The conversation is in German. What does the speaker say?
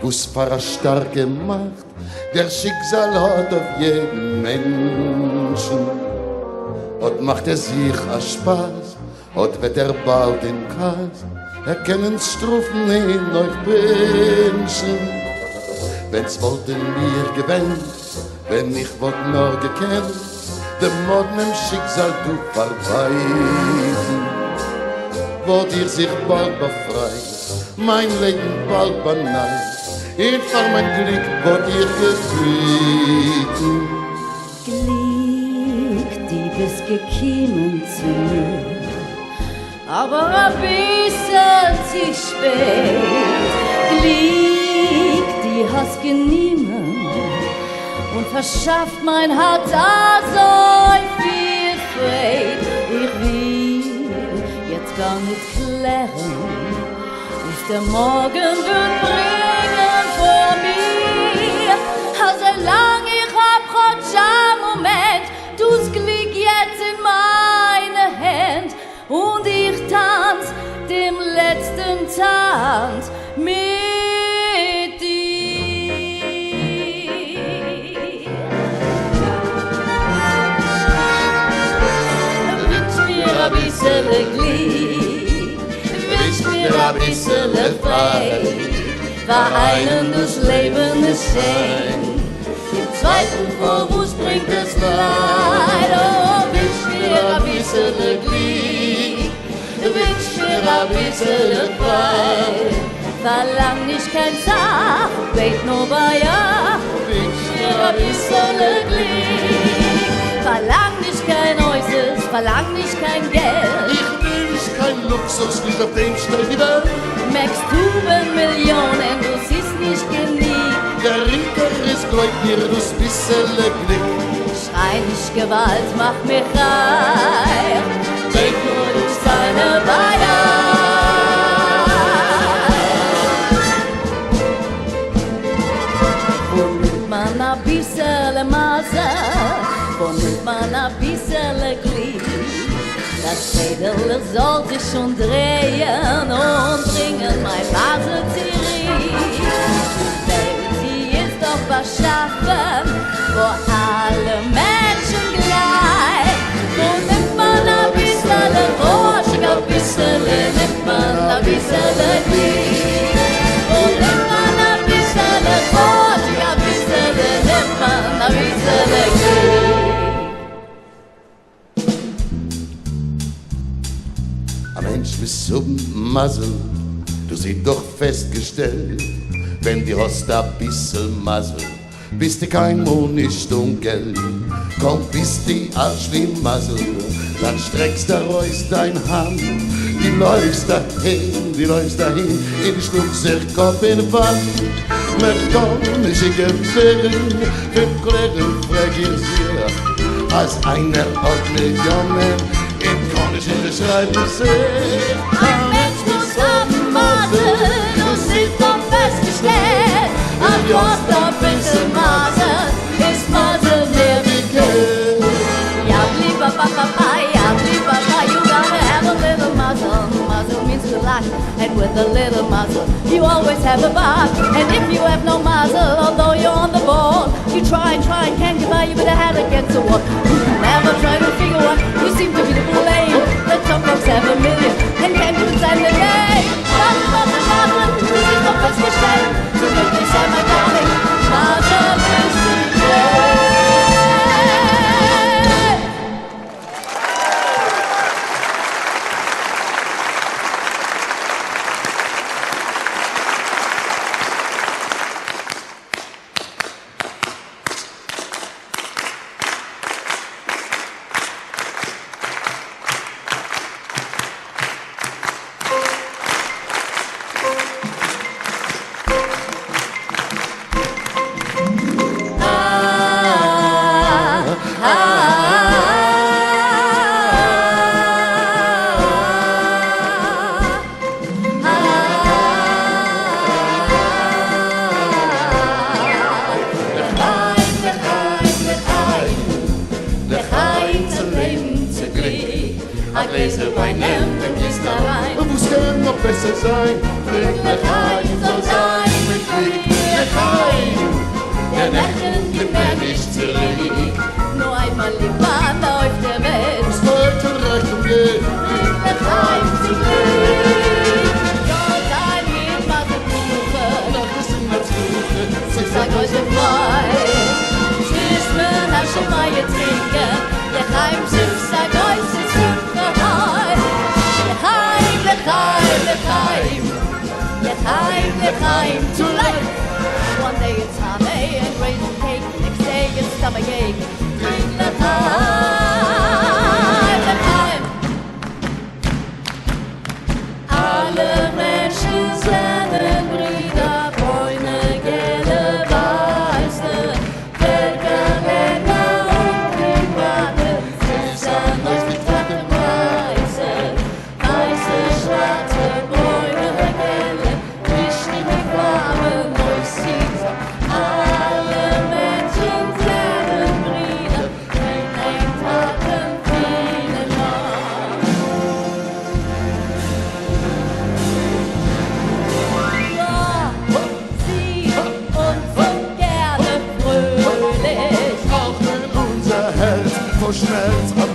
wo's für starke Macht der Schicksal hat auf jeden Menschen. Und macht sich a Spaß, und wird bald in Kas, können Strophen in euch wünschen. Wenn's wollt in mir gewinnt, wenn ich wollt noch gekannt, dem modernen Schicksal du verweisen. Wollt ihr sich bald befreit, mein Leben bald banal, in Fall mein Glück wollt ihr gefrieden. Glik, die bist gekommen zu mir, aber ein bisschen zu spät. Glik, die hast genommen und verschafft mein Herz so viel Freude. Ich will jetzt gar nicht klären, was der Morgen wird bringen vor mir. Solange ich hab heute einen Moment, du's Glück jetzt in meine Hand und ich tanz dem letzten Tanz mit dir. Wünsch mir ein bisschen Glück, wünsch mir ein bisschen frei, vereinen das Leben ist schön, im zweiten Vorwurf bringt es Leid. Oh, wünsch mir ein bisschen Glück, wünsch mir ein bisschen frei, verlang nicht kein Zach, bet nur bei ja. Wünsch mir ein bisschen Glück, verlang nicht kein Äußeres, verlang nicht kein Geld. Ich wünsch kein Luxus, nicht auf dem steht die Welt. Merkst du Millionen, du siehst nicht geniegt. Der Rinker ist gleich mir das bisschen Glück. Schrei nicht Gewalt, mach mich reich, denk nur durch seine Beine. Wo nimmt man ein bisschen Mazl, wo nimmt man ein bisschen Glik? Das Rädel soll sich schon drehen und bringen mein Mazl zurück. Die Welt, die ist doch beschaffen, vor alle Menschen gleich. Wo nimmt man ein bisschen Forschung, ein bisschen nimmt man ein bisschen Glück. Wo nimmt man ein bisschen Forschung, ein bisschen nimmt man ein bisschen Glück. Mensch, bis zum Mazl, du sie doch festgestellt, wenn die hast a bissel Mazl, bist du kein Mond, nicht Geld. Komm, bist die Arsch wie Mazl, dann streckst du raus dein Hand, die läufst dahin, in Schluckser Kopf in Wand. Mit komm, ich gefällen, für Klären frag ich sie, als einer hat Millionen, kann ich in der Schreiben sehen. Ein Mensch muss am Mazl, du siehst doch festgestellt. Ein Wort auf bisschen Mazl, ist Mazl mehr wie Geld. Ja, lieber Papa, you gotta have a little Mazl. Mazl means to lack, and with a little Mazl, you always have a bath. And if you have no Mazl, although you're on the ball, you try and can't get by, you better have against the wall. Never try to figure out, you seem to be the blame. Let some folks have a million and can't do inside the game. Mazl, Mazl, du siehst doch festgestellt. So wirklich sei mein Darling, Mazl ist die Welt. Gläser Wein nimmt, dann gießt da rein. Und wo's kann noch besser sein? Lekhayim soll sein mit Glik. Lekhayim. Der Lächeln gibt mir nicht zurück. Nur einmal die Bahn auf der Welt. Es folgt und recht und geht. Bringt Lekhayim zum Glück. Ja, dein Lied macht den Kuchen. Noch ist in der Zuflucht. Ich sag heute frei. Tschüss, mir nach schon mal trinken. Lekhayim, tschüss, sag euch, es gibt noch ein. Lekhayim, Lekhayim, Lekhayim. Lekhayim, Lekhayim, to life. One day it's honey and raisin cake. Next day it's stomachache. Drink Lekhayim, Lekhayim. Alle Menschen sind Brüder, Bräune, gelbe, weiße, Völker, Länder und Private. Süßer, Neues mit Watten, weiße, schwarze, Bräune, gelbe, wichtige Farben, neues Sieht. Alle Menschen sind Brüder, wenn ein Taten viele Mal. Sie und sind gerne fröhlich. Auch wenn unser Herz vor Schmerz am